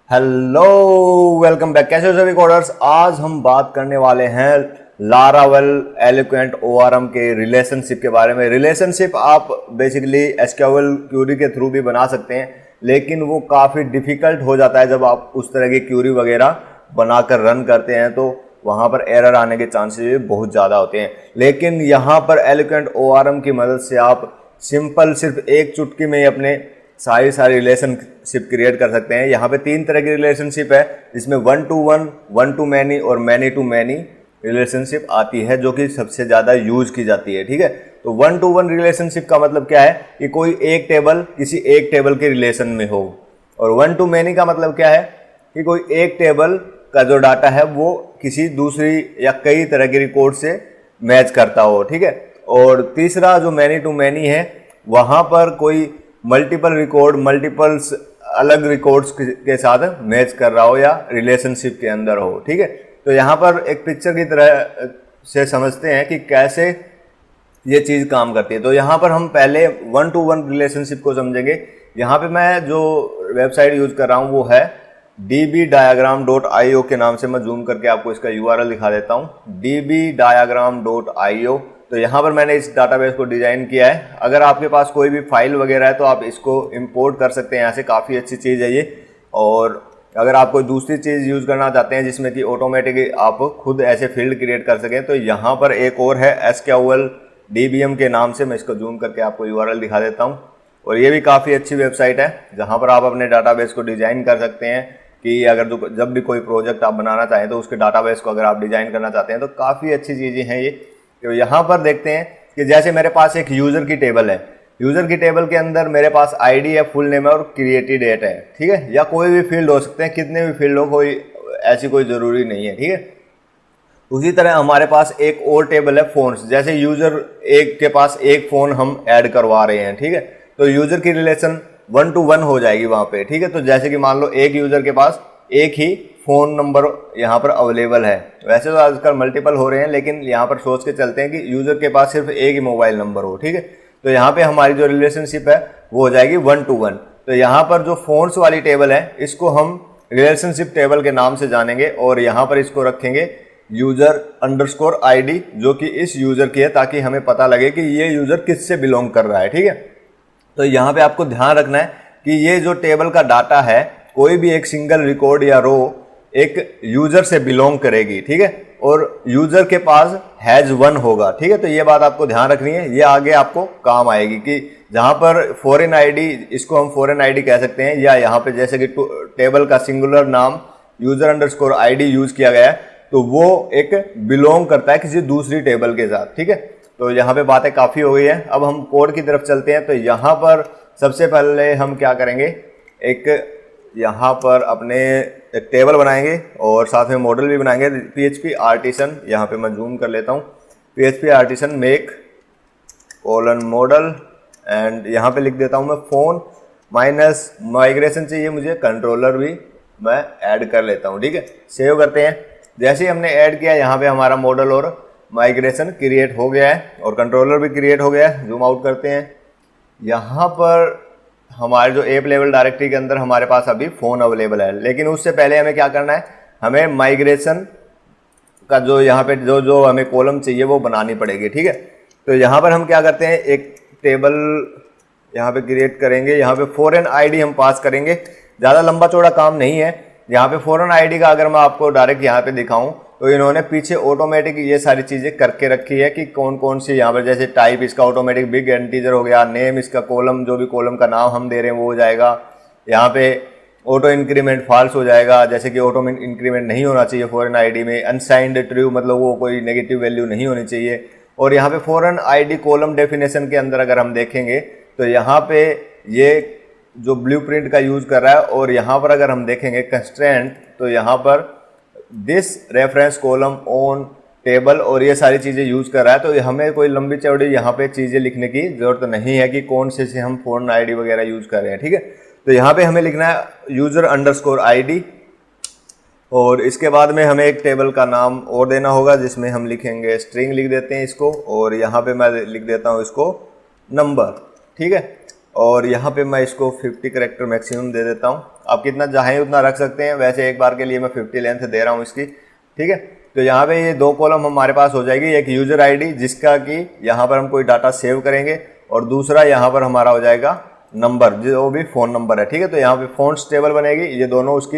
Hello, welcome back. कैसे हो सभी कोडर्स। आज हम बात करने वाले हैं लारावेल एलोक्वेंट ओआरएम के रिलेशनशिप के बारे में। रिलेशनशिप आप बेसिकली एसक्यूएल क्यूरी के थ्रू भी बना सकते हैं, लेकिन वो काफ़ी डिफिकल्ट हो जाता है जब आप उस तरह की क्यूरी वगैरह बनाकर रन करते हैं, तो वहाँ पर एरर आने के चांसेस बहुत ज़्यादा होते हैं। लेकिन यहाँ पर एलोक्वेंट ओआरएम की मदद से आप सिंपल सिर्फ एक चुटकी में ही अपने सारी रिलेशनशिप क्रिएट कर सकते हैं। यहाँ पे 3 तरह की रिलेशनशिप है, जिसमें 1 to 1, 1 to many और many to many रिलेशनशिप आती है, जो कि सबसे ज़्यादा यूज की जाती है। ठीक है, तो 1 to 1 रिलेशनशिप का मतलब क्या है कि कोई एक टेबल किसी एक टेबल के रिलेशन में हो, और 1 to many का मतलब क्या है कि कोई एक टेबल का जो डाटा है वो किसी दूसरी या कई तरह की रिकॉर्ड से मैच करता हो। ठीक है, और तीसरा जो मैनी टू मैनी है, वहाँ पर कोई मल्टीपल रिकॉर्ड मल्टीपल्स अलग रिकॉर्ड्स के साथ मैच कर रहा हो या रिलेशनशिप के अंदर हो। ठीक है, तो यहाँ पर एक पिक्चर की तरह से समझते हैं कि कैसे ये चीज़ काम करती है। तो यहाँ पर हम पहले 1 to 1 रिलेशनशिप को समझेंगे। यहाँ पे मैं जो वेबसाइट यूज़ कर रहा हूँ वो है dbdiagram.io के नाम से। मैं जूम करके आपको इसका URL दिखा देता हूँ, dbdiagram.io। तो यहाँ पर मैंने इस डाटाबेस को डिज़ाइन किया है। अगर आपके पास कोई भी फाइल वगैरह है तो आप इसको इंपोर्ट कर सकते हैं यहाँ से, काफ़ी अच्छी चीज़ है ये। और अगर आप कोई दूसरी चीज़ यूज़ करना चाहते हैं जिसमें कि ऑटोमेटिकली आप खुद ऐसे फील्ड क्रिएट कर सकें, तो यहाँ पर एक और है SQL DBM के नाम से। मैं इसको जूम करके आपको URL दिखा देता हूँ। और ये भी काफ़ी अच्छी वेबसाइट है जहाँ पर आप अपने डाटाबेस को डिज़ाइन कर सकते हैं कि अगर जब भी कोई प्रोजेक्ट आप बनाना चाहें तो उसके डाटाबेस को अगर आप डिज़ाइन करना चाहते हैं तो काफ़ी अच्छी चीज़ें हैं ये। तो यहाँ पर देखते हैं कि जैसे मेरे पास एक यूज़र की टेबल है, यूज़र की टेबल के अंदर मेरे पास आईडी है, फुल नेम है और क्रिएटेड डेट है। ठीक है, या कोई भी फील्ड हो सकते हैं, कितने भी फील्ड हो, कोई ऐसी कोई ज़रूरी नहीं है। ठीक है, उसी तरह हमारे पास एक और टेबल है फ़ोन्स। जैसे यूज़र एक के पास एक फ़ोन हम ऐड करवा रहे हैं, ठीक है, तो यूज़र की रिलेशन 1 to 1 हो जाएगी वहाँ पे। ठीक है, तो जैसे कि मान लो एक यूज़र के पास एक ही फ़ोन नंबर यहाँ पर अवेलेबल है। वैसे तो आजकल मल्टीपल हो रहे हैं, लेकिन यहाँ पर सोच के चलते हैं कि यूज़र के पास सिर्फ एक ही मोबाइल नंबर हो। ठीक है, तो यहाँ पे हमारी जो रिलेशनशिप है वो हो जाएगी 1 to 1। तो यहाँ पर जो फ़ोन्स वाली टेबल है इसको हम रिलेशनशिप टेबल के नाम से जानेंगे, और यहाँ पर इसको रखेंगे user_id, जो कि इस यूज़र की है, ताकि हमें पता लगे कि ये यूज़र किससे बिलोंग कर रहा है। ठीक है, तो यहाँ पे आपको ध्यान रखना है कि ये जो टेबल का डाटा है, कोई भी एक सिंगल रिकॉर्ड या रो एक यूज़र से बिलोंग करेगी। ठीक है, और यूज़र के पास #1 होगा। ठीक है, तो ये बात आपको ध्यान रखनी है, ये आगे आपको काम आएगी कि जहाँ पर फॉरेन आईडी, इसको हम फॉरेन आईडी कह सकते हैं, या यहाँ पे जैसे कि टेबल का सिंगुलर नाम user_id यूज़ किया गया है, तो वो एक बिलोंग करता है किसी दूसरी टेबल के साथ। ठीक है, तो यहाँ पे बातें काफ़ी हो गई है, अब हम कोड की तरफ चलते हैं। तो यहाँ पर सबसे पहले हम क्या करेंगे, एक यहाँ पर अपने एक टेबल बनाएंगे और साथ में मॉडल भी बनाएंगे। PHP आर्टिसन, यहाँ पे मैं जूम कर लेता हूँ, PHP artisan make :model, and यहाँ पे लिख देता हूँ मैं फ़ोन माइनस माइग्रेशन चाहिए मुझे, कंट्रोलर भी मैं ऐड कर लेता हूँ। ठीक है, सेव करते हैं। जैसे ही हमने ऐड किया, यहाँ पे हमारा मॉडल और माइग्रेशन क्रिएट हो गया है और कंट्रोलर भी क्रिएट हो गया है। जूम आउट करते हैं, यहाँ पर हमारे जो ऐप लेवल डायरेक्टरी के अंदर हमारे पास अभी फ़ोन अवेलेबल है, लेकिन उससे पहले हमें क्या करना है, हमें माइग्रेशन का जो यहाँ पे जो हमें कॉलम चाहिए वो बनानी पड़ेगी। ठीक है, तो यहाँ पर हम क्या करते हैं, एक टेबल यहाँ पे क्रिएट करेंगे। यहाँ पे फॉरेन आईडी हम पास करेंगे, ज़्यादा लंबा चौड़ा काम नहीं है। यहाँ पे फॉरेन आईडी का अगर मैं आपको डायरेक्ट यहाँ पे दिखाऊं तो इन्होंने पीछे ऑटोमेटिक ये सारी चीज़ें करके रखी है कि कौन कौन सी, यहाँ पर जैसे टाइप इसका ऑटोमेटिक बिग इंटीजर हो गया, नेम इसका कॉलम, जो भी कॉलम का नाम हम दे रहे हैं वो हो जाएगा। यहाँ पे ऑटो इंक्रीमेंट फॉल्स हो जाएगा, जैसे कि ऑटो इंक्रीमेंट नहीं होना चाहिए फॉरेन आईडी में। अनसाइंड ट्रू, मतलब वो कोई नेगेटिव वैल्यू नहीं होनी चाहिए। और यहाँ पे फॉरेन आईडी कॉलम डेफिनेशन के अंदर अगर हम देखेंगे तो यहाँ पे ये जो ब्लूप्रिंट का यूज़ कर रहा है, और यहाँ पर अगर हम देखेंगे कंस्ट्रेंट, तो यहाँ पर this reference column on table और ये सारी चीज़ें यूज़ कर रहा है। तो हमें कोई लंबी चौड़ी यहाँ पे चीज़ें लिखने की ज़रूरत नहीं है कि कौन से हम फॉरेन आईडी वगैरह यूज़ कर रहे हैं। ठीक है, तो यहाँ पे हमें लिखना है user_id, और इसके बाद में हमें एक टेबल का नाम और देना होगा, जिसमें हम लिखेंगे स्ट्रिंग लिख देते हैं इसको, और यहाँ पे मैं लिख देता हूँ इसको नंबर। ठीक है, और यहाँ पे मैं इसको 50 कैरेक्टर मैक्सिमम दे देता हूँ। आप कितना चाहें उतना रख सकते हैं, वैसे एक बार के लिए मैं 50 लेंथ दे रहा हूँ इसकी, ठीक है। तो यहाँ पे ये दो कॉलम हमारे पास हो जाएगी, एक यूजर आईडी जिसका कि यहाँ पर हम कोई डाटा सेव करेंगे, और दूसरा यहाँ पर हमारा हो जाएगा नंबर, जो भी फ़ोन नंबर है, ठीक है। तो यहाँ पे फ़ोन्स टेबल बनेगी, ये दोनों उसकी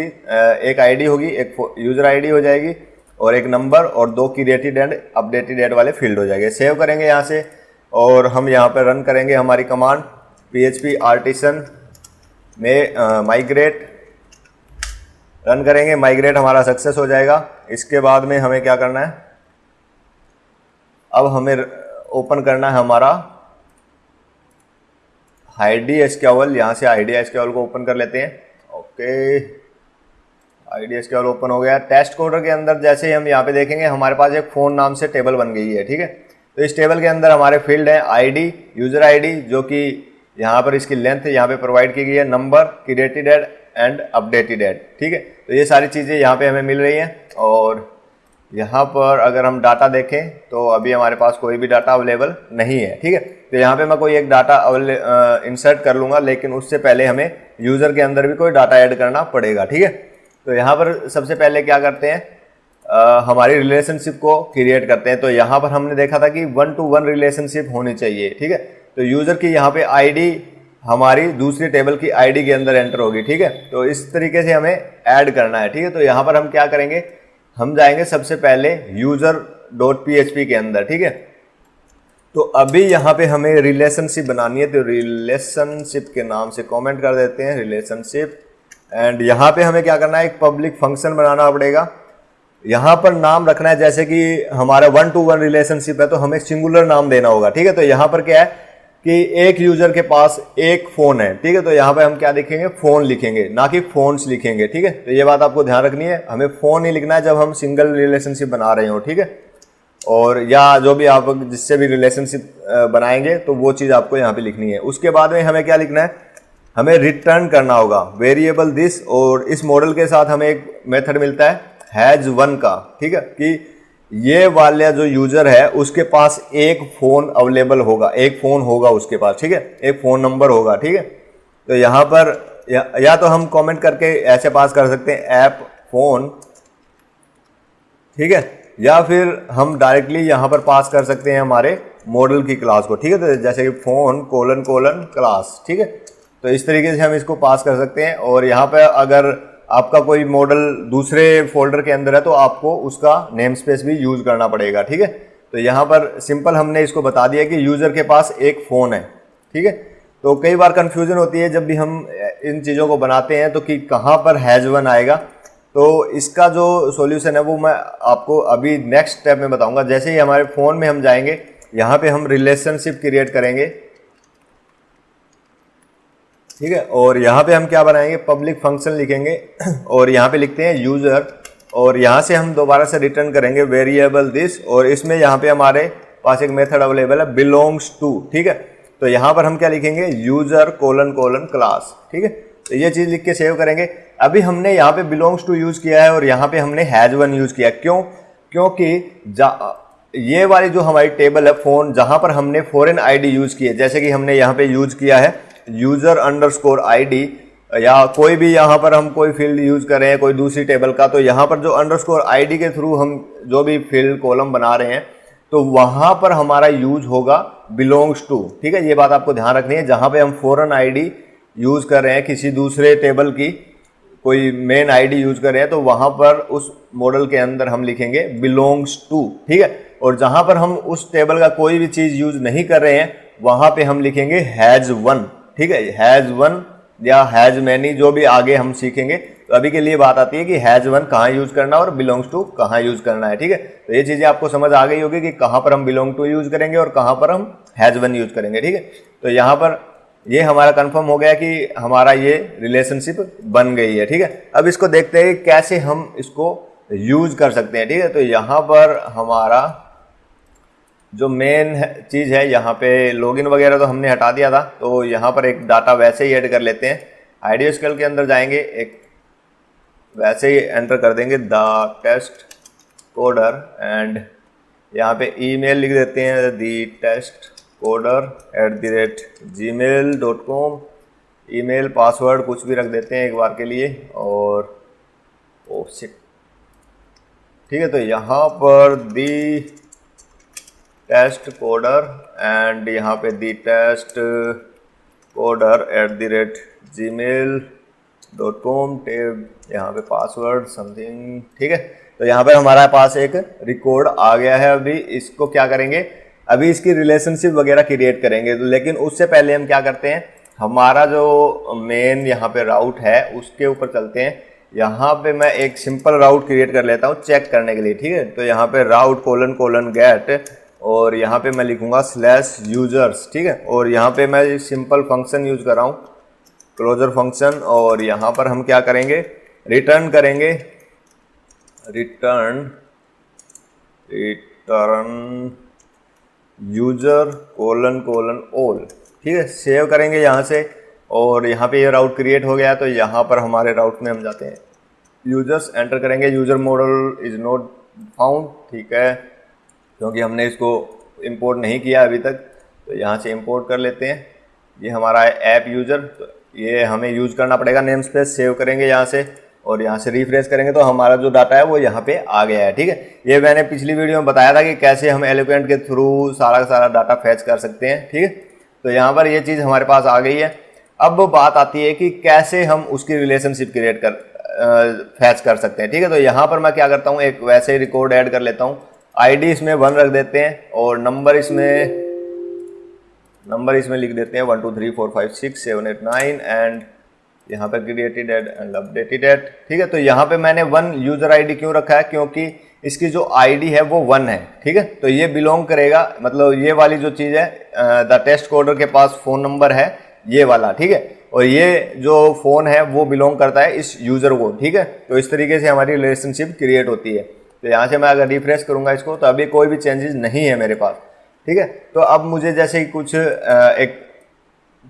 एक आईडी होगी, एक यूज़र आईडी हो जाएगी और एक नंबर, और 2 क्रिएटेड एंड अपडेटेड एड वाले फील्ड हो जाएंगे। सेव करेंगे यहाँ से और हम यहाँ पर रन करेंगे हमारी कमांड PHP आर्टिसन में माइग्रेट रन करेंगे। माइग्रेट हमारा सक्सेस हो जाएगा। इसके बाद में हमें क्या करना है, अब हमें ओपन करना है हमारा IDSQL। यहाँ से IDSQL को ओपन कर लेते हैं। ओके, IDSQL ओपन हो गया। टेस्ट कोडर के अंदर जैसे ही हम यहाँ पे देखेंगे हमारे पास एक फ़ोन नाम से टेबल बन गई है, ठीक है। तो इस टेबल के अंदर हमारे फील्ड है ID, यूज़र ID, जो कि यहाँ पर इसकी लेंथ यहाँ पे प्रोवाइड की गई है, number, created at and updated at, ठीक है। तो ये सारी चीज़ें यहाँ पे हमें मिल रही हैं। और यहाँ पर अगर हम डाटा देखें तो अभी हमारे पास कोई भी डाटा अवेलेबल नहीं है, ठीक है। तो यहाँ पे मैं कोई एक डाटा इंसर्ट कर लूँगा, लेकिन उससे पहले हमें यूज़र के अंदर भी कोई डाटा ऐड करना पड़ेगा, ठीक है। तो यहाँ पर सबसे पहले क्या करते हैं, हमारी रिलेशनशिप को क्रिएट करते हैं। तो यहाँ पर हमने देखा था कि 1-to-1 रिलेशनशिप होनी चाहिए, ठीक है। तो यूज़र की यहाँ पे ID हमारी दूसरी टेबल की ID के अंदर एंटर होगी, ठीक है। तो इस तरीके से हमें ऐड करना है, ठीक है। तो यहाँ पर हम क्या करेंगे, हम जाएंगे सबसे पहले user.php के अंदर, ठीक है। तो अभी यहाँ पे हमें रिलेशनशिप बनानी है, तो रिलेशनशिप के नाम से कमेंट कर देते हैं रिलेशनशिप। एंड यहाँ पे हमें क्या करना है, एक पब्लिक फंक्शन बनाना पड़ेगा। यहाँ पर नाम रखना है, जैसे कि हमारा 1-to-1 रिलेशनशिप है तो हमें सिंगुलर नाम देना होगा, ठीक है। तो यहाँ पर क्या है कि एक यूजर के पास एक फ़ोन है, ठीक है। तो यहाँ पे हम क्या लिखेंगे, फ़ोन लिखेंगे, ना कि फ़ोन्स लिखेंगे, ठीक है। तो ये बात आपको ध्यान रखनी है, हमें फ़ोन ही लिखना है जब हम सिंगल रिलेशनशिप बना रहे हो, ठीक है। और या जो भी आप जिससे भी रिलेशनशिप बनाएंगे तो वो चीज़ आपको यहाँ पे लिखनी है। उसके बाद में हमें क्या लिखना है, हमें रिटर्न करना होगा वेरिएबल दिस, और इस मॉडल के साथ हमें एक मेथड मिलता है हैज1 का, ठीक है, कि ये वाला जो यूजर है उसके पास एक फ़ोन अवेलेबल होगा, एक फ़ोन होगा उसके पास, ठीक है, एक फ़ोन नंबर होगा, ठीक है। तो यहाँ पर या तो हम कमेंट करके ऐसे पास कर सकते हैं ऐप फ़ोन, ठीक है, या फिर हम डायरेक्टली यहाँ पर पास कर सकते हैं हमारे मॉडल की क्लास को, ठीक है। तो जैसे कि फ़ोन : क्लास, ठीक है। तो इस तरीके से हम इसको पास कर सकते हैं। और यहाँ पर अगर आपका कोई मॉडल दूसरे फोल्डर के अंदर है तो आपको उसका नेम स्पेस भी यूज़ करना पड़ेगा, ठीक है। तो यहाँ पर सिंपल हमने इसको बता दिया कि यूज़र के पास एक फ़ोन है, ठीक है। तो कई बार कन्फ्यूजन होती है जब भी हम इन चीज़ों को बनाते हैं तो कि कहाँ पर हैज1 आएगा। तो इसका जो सॉल्यूशन है वो मैं आपको अभी नेक्स्ट स्टेप में बताऊँगा। जैसे ही हमारे फ़ोन में हम जाएंगे, यहाँ पर हम रिलेशनशिप क्रिएट करेंगे, ठीक है। और यहाँ पे हम क्या बनाएंगे, पब्लिक फंक्शन लिखेंगे और यहाँ पे लिखते हैं यूज़र, और यहाँ से हम दोबारा से रिटर्न करेंगे वेरिएबल दिस, और इसमें यहाँ पे हमारे पास एक मेथड अवेलेबल है बिलोंग्स टू, ठीक है। तो यहाँ पर हम क्या लिखेंगे, यूज़र : क्लास, ठीक है। तो ये चीज़ लिख के सेव करेंगे। अभी हमने यहाँ पे बिलोंग्स टू यूज़ किया है और यहाँ पे हमने हैज1 यूज़ किया, क्यों, क्योंकि ये वाली जो हमारी टेबल है फ़ोन, जहाँ पर हमने फॉरेन ID यूज़ की है, जैसे कि हमने यहाँ पे यूज़ किया है user_ID, या कोई भी यहाँ पर हम कोई फील्ड यूज़ करें कोई दूसरी टेबल का, तो यहाँ पर जो _ID के थ्रू हम जो भी फील्ड कॉलम बना रहे हैं तो वहाँ पर हमारा यूज होगा बिलोंग्स टू, ठीक है। ये बात आपको ध्यान रखनी है। जहाँ पे हम फॉरेन ID यूज़ कर रहे हैं, किसी दूसरे टेबल की कोई मेन ID यूज़ कर रहे हैं, तो वहाँ पर उस मॉडल के अंदर हम लिखेंगे बिलोंग्स टू, ठीक है। और जहाँ पर हम उस टेबल का कोई भी चीज़ यूज़ नहीं कर रहे हैं वहाँ पे हम लिखेंगे हैज1, ठीक है, हैज1 या हैज मैनी, जो भी आगे हम सीखेंगे। तो अभी के लिए बात आती है कि हैज1 कहाँ यूज़ करना और बिलोंग्स टू कहाँ यूज़ करना है, ठीक है। तो ये चीज़ें आपको समझ आ गई होगी कि कहाँ पर हम बिलोंग टू यूज़ करेंगे और कहाँ पर हम हैज1 यूज़ करेंगे, ठीक है। तो यहाँ पर ये हमारा कंफर्म हो गया कि हमारा ये रिलेशनशिप बन गई है, ठीक है। अब इसको देखते हैं कैसे हम इसको यूज़ कर सकते हैं, ठीक है। तो यहाँ पर हमारा जो मेन चीज़ है, यहाँ पे लॉगिन वगैरह तो हमने हटा दिया था, तो यहाँ पर एक डाटा वैसे ही ऐड कर लेते हैं। IDSQL के अंदर जाएंगे, एक वैसे ही एंटर कर देंगे द टेस्ट कोडर, एंड यहाँ पे ईमेल लिख देते हैं दी टेस्ट coder@gmail.com, ईमेल पासवर्ड कुछ भी रख देते हैं एक बार के लिए, और ओ शिट, ठीक है। तो यहाँ पर दी टेस्ट कोडर एंड यहाँ पे दी टेस्ट coder@gmail.com, टेब यहाँ पे पासवर्ड समथिंग, ठीक है। तो यहाँ पे हमारा पास एक रिकॉर्ड आ गया है। अभी इसको क्या करेंगे, अभी इसकी रिलेशनशिप वगैरह क्रिएट करेंगे, लेकिन उससे पहले हम क्या करते हैं, हमारा जो मेन यहाँ पे राउट है उसके ऊपर चलते हैं। यहाँ पे मैं एक सिंपल राउट क्रिएट कर लेता हूँ चेक करने के लिए, ठीक है। तो यहाँ पे राउट : get, और यहाँ पे मैं लिखूंगा /users, ठीक है। और यहाँ पे मैं सिंपल फंक्शन यूज कर रहा हूँ, क्लोजर फंक्शन, और यहाँ पर हम क्या करेंगे, रिटर्न करेंगे, रिटर्न यूजर : all, ठीक है। सेव करेंगे यहाँ से, और यहाँ पे ये राउट क्रिएट हो गया। तो यहाँ पर हमारे राउट में हम जाते हैं, यूजर्स एंटर करेंगे, user model is not found, ठीक है, क्योंकि हमने इसको इंपोर्ट नहीं किया अभी तक। तो यहाँ से इंपोर्ट कर लेते हैं। ये हमारा है ऐप यूजर, तो ये हमें यूज करना पड़ेगा नेम स्पेस। सेव करेंगे यहाँ से, और यहाँ से रिफ्रेश करेंगे तो हमारा जो डाटा है वो यहाँ पे आ गया है, ठीक है। ये मैंने पिछली वीडियो में बताया था कि कैसे हम एलोक्वेंट के थ्रू सारा का सारा डाटा फैच कर सकते हैं, ठीक है। तो यहाँ पर ये चीज़ हमारे पास आ गई है। अब बात आती है कि कैसे हम उसकी रिलेशनशिप क्रिएट फैच कर सकते हैं, ठीक है। तो यहाँ पर मैं क्या करता हूँ, एक वैसे ही रिकॉर्ड ऐड कर लेता हूँ। आईडी इसमें 1 रख देते हैं, और नंबर इसमें लिख देते हैं 1 2 3 4 5 6 7 8 9, एंड यहाँ पे क्रिएटेड एंड अपडेटेड एट, ठीक है। तो यहाँ पे मैंने 1 यूजर आईडी क्यों रखा है, क्योंकि इसकी जो आईडी है वो 1 है, ठीक है। तो ये बिलोंग करेगा, मतलब ये वाली जो चीज़ है, द टेस्ट कोडर के पास फ़ोन नंबर है ये वाला, ठीक है, और ये जो फ़ोन है वो बिलोंग करता है इस यूज़र को, ठीक है। तो इस तरीके से हमारी रिलेशनशिप क्रिएट होती है। तो यहाँ से मैं अगर रिफ्रेश करूँगा इसको, तो अभी कोई भी चेंजेस नहीं है मेरे पास, ठीक है। तो अब मुझे जैसे ही कुछ एक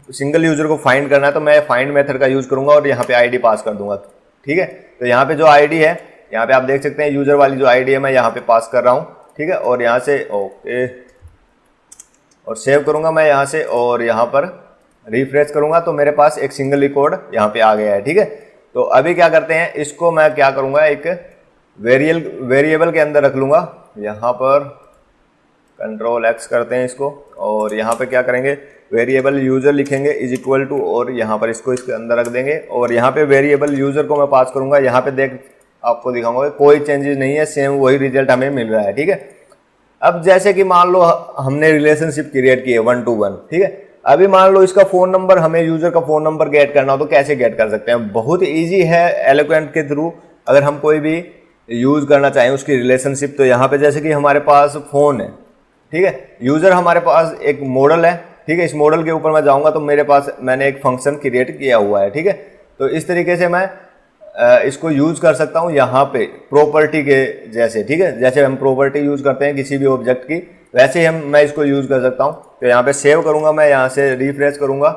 सिंगल यूजर को फाइंड करना है, तो मैं फाइंड मेथड का यूज करूंगा और यहाँ पे आईडी पास कर दूंगा, ठीक है। तो यहाँ पे जो आईडी है, यहाँ पे आप देख सकते हैं यूजर वाली जो आईडी है मैं यहाँ पे पास कर रहा हूँ, ठीक है। और यहाँ से ओके, और सेव करूंगा मैं यहाँ से, और यहाँ पर रिफ्रेश करूंगा तो मेरे पास एक सिंगल रिकॉर्ड यहाँ पे आ गया है, ठीक है। तो अभी क्या करते हैं, इसको मैं क्या करूंगा, एक वेरिएबल के अंदर रख लूंगा। यहाँ पर Ctrl+X करते हैं इसको, और यहाँ पे क्या करेंगे, वेरिएबल यूजर लिखेंगे =, और यहाँ पर इसको इसके अंदर रख देंगे, और यहाँ पे वेरिएबल यूजर को मैं पास करूंगा। यहाँ पे आपको दिखाऊंगा कोई चेंजेस नहीं है, सेम वही रिजल्ट हमें मिल रहा है, ठीक है। अब जैसे कि मान लो हमने रिलेशनशिप क्रिएट की है 1 to 1, ठीक है। अभी मान लो इसका फ़ोन नंबर, हमें यूजर का फ़ोन नंबर गेट करना हो तो कैसे गेट कर सकते हैं, बहुत ईजी है एलोक्वेंट के थ्रू। अगर हम कोई भी यूज़ करना चाहें उसकी रिलेशनशिप, तो यहाँ पे जैसे कि हमारे पास फ़ोन है, ठीक है, यूज़र हमारे पास एक मॉडल है, ठीक है। इस मॉडल के ऊपर मैं जाऊँगा तो मेरे पास मैंने एक फंक्शन क्रिएट किया हुआ है, ठीक है। तो इस तरीके से मैं इसको यूज़ कर सकता हूँ यहाँ पे प्रॉपर्टी के जैसे, ठीक है। जैसे हम प्रॉपर्टी यूज़ करते हैं किसी भी ऑब्जेक्ट की, वैसे ही मैं इसको यूज़ कर सकता हूँ। तो यहाँ पे सेव करूँगा, मैं यहाँ से रिफ्रेश करूँगा,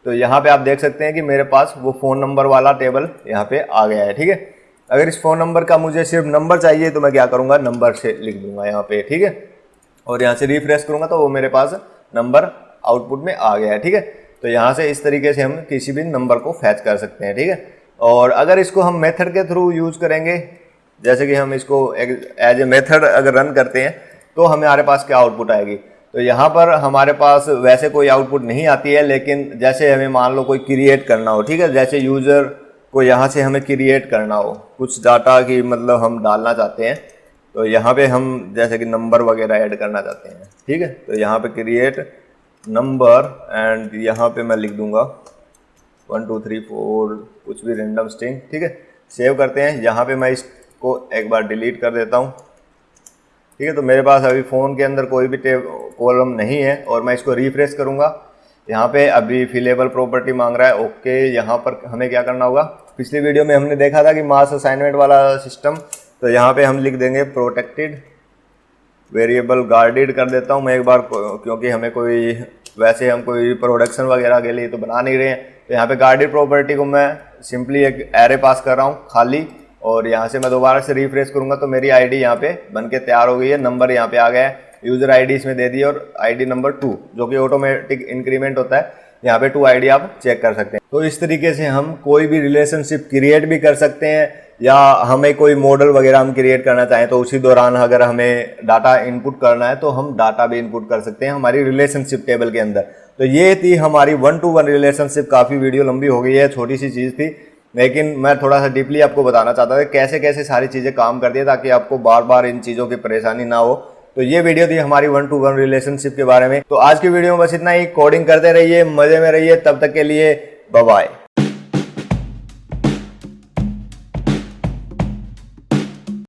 तो यहाँ पे आप देख सकते हैं कि मेरे पास वो फ़ोन नंबर वाला टेबल यहाँ पे आ गया है, ठीक है। अगर इस फ़ोन नंबर का मुझे सिर्फ नंबर चाहिए तो मैं क्या करूँगा, नंबर से लिख दूँगा यहाँ पे, ठीक है। और यहाँ से रिफ्रेश करूँगा तो वो मेरे पास नंबर आउटपुट में आ गया है, ठीक है। तो यहाँ से इस तरीके से हम किसी भी नंबर को फैच कर सकते हैं, ठीक है। और अगर इसको हम मेथड के थ्रू यूज़ करेंगे, जैसे कि हम इसको एज ए मेथड अगर रन करते हैं तो हमारे पास क्या आउटपुट आएगी। तो यहाँ पर हमारे पास वैसे कोई आउटपुट नहीं आती है, लेकिन जैसे हमें मान लो कोई क्रिएट करना हो, ठीक है, जैसे यूज़र को यहाँ से हमें क्रिएट करना हो कुछ डाटा की, मतलब हम डालना चाहते हैं, तो यहाँ पे हम जैसे कि नंबर वगैरह ऐड करना चाहते हैं, ठीक है। तो यहाँ पे क्रिएट नंबर, एंड यहाँ पे मैं लिख दूंगा 1 2 3 4 कुछ भी रेंडम स्ट्रिंग, ठीक है। सेव करते हैं। यहाँ पे मैं इसको एक बार डिलीट कर देता हूँ, ठीक है। तो मेरे पास अभी फ़ोन के अंदर कोई भी कॉलम नहीं है, और मैं इसको रिफ्रेश करूँगा। यहाँ पे अभी फिलेबल प्रॉपर्टी मांग रहा है, ओके। यहाँ पर हमें क्या करना होगा, पिछली वीडियो में हमने देखा था कि मास असाइनमेंट वाला सिस्टम, तो यहाँ पे हम लिख देंगे प्रोटेक्टेड वेरिएबल गार्डेड कर देता हूँ मैं एक बार, क्योंकि हमें कोई वैसे हम कोई प्रोडक्शन वगैरह के लिए तो बना नहीं रहे हैं। तो यहाँ पे गार्डेड प्रॉपर्टी को मैं सिंपली एक एरे पास कर रहा हूँ खाली, और यहाँ से मैं दोबारा से रिफ्रेश करूँगा तो मेरी आईडी यहाँ पे बन के तैयार हो गई है, नंबर यहाँ पे आ गया है। यूजर आईडी इसमें दे दी और आईडी नंबर 2 जो कि ऑटोमेटिक इंक्रीमेंट होता है, यहाँ पे 2 आईडी आप चेक कर सकते हैं। तो इस तरीके से हम कोई भी रिलेशनशिप क्रिएट भी कर सकते हैं, या हमें कोई मॉडल वगैरह हम क्रिएट करना चाहें तो उसी दौरान अगर हमें डाटा इनपुट करना है तो हम डाटा भी इनपुट कर सकते हैं हमारी रिलेशनशिप टेबल के अंदर। तो ये थी हमारी 1-to-1 रिलेशनशिप। काफ़ी वीडियो लंबी हो गई है, छोटी सी चीज़ थी, लेकिन मैं थोड़ा सा डीपली आपको बताना चाहता था कैसे कैसे सारी चीज़ें काम करती है, ताकि आपको बार बार इन चीज़ों की परेशानी ना हो। तो ये वीडियो थी हमारी 1-to-1 रिलेशनशिप के बारे में। तो आज की वीडियो में बस इतना ही। कोडिंग करते रहिए, मजे में रहिए, तब तक के लिए बाय बाय।